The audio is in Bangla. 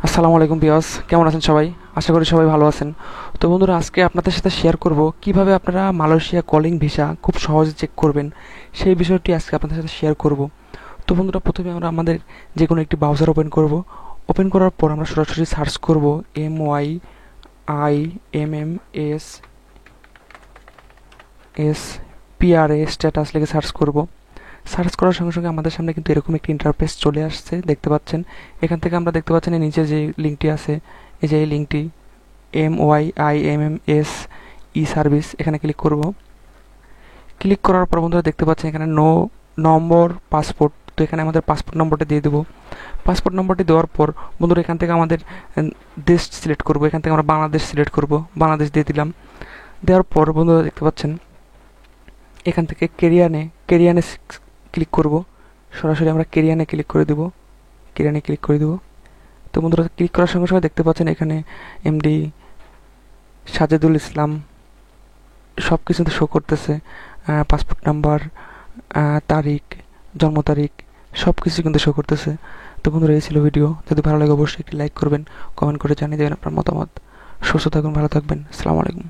আসসালামু আলাইকুম বিয়াস, কেমন আছেন সবাই? আশা করি সবাই ভালো আছেন। তো বন্ধুরা, আজকে আপনাদের সাথে শেয়ার করব কিভাবে আপনারা মালয়েশিয়া কলিং ভিসা খুব সহজে চেক করবেন, সেই বিষয়টি আজকে আপনাদের সাথে শেয়ার করব। তো বন্ধুরা, প্রথমে আমরা আমাদের যে কোনো একটি ব্রাউজার ওপেন করব। ওপেন করার পর আমরা সরাসরি সার্চ করব MYIMMSPRA স্ট্যাটাস লিখে সার্চ করব। সার্চ করার সঙ্গে সঙ্গে আমাদের সামনে কিন্তু এরকম একটি ইন্টারফেস চলে আসছে, দেখতে পাচ্ছেন। এখান থেকে আমরা দেখতে পাচ্ছেন এই নিচে যে লিঙ্কটি আছে, এই যে এই লিঙ্কটি MYIMMS ই সার্ভিস, এখানে ক্লিক করব। ক্লিক করার পর বন্ধুরা দেখতে পাচ্ছেন এখানে নো নম্বর পাসপোর্ট, তো এখানে আমাদের পাসপোর্ট নম্বরটা দিয়ে দেবো। পাসপোর্ট নম্বরটি দেওয়ার পর বন্ধুরা এখান থেকে আমাদের দেশ সিলেক্ট করব। এখান থেকে আমরা বাংলাদেশ সিলেক্ট করব, বাংলাদেশ দিয়ে দিলাম। দেওয়ার পর বন্ধুরা দেখতে পাচ্ছেন এখান থেকে কেরিয়ানে ক্লিক করব। সরাসরি আমরা কেরিয়ানে ক্লিক করে দেব, কেরিয়ানে ক্লিক করে দেব। তো বন্ধুরা, ক্লিক করার সঙ্গে সঙ্গে দেখতে পাচ্ছেন এখানে এমডি সাজেদুল ইসলাম সব কিছু শো করতেছে। পাসপোর্ট নাম্বার, তারিখ, জন্ম তারিখ, সব কিছু কিন্তু শো করতেছে। তো বন্ধুরা, এই ছিল ভিডিও। যদি ভালো লাগে অবশ্যই একটি লাইক করবেন, কমেন্ট করে জানিয়ে দেবেন আপনার মতামত। সুস্থ থাকুন, ভালো থাকবেন। আসসালামু আলাইকুম।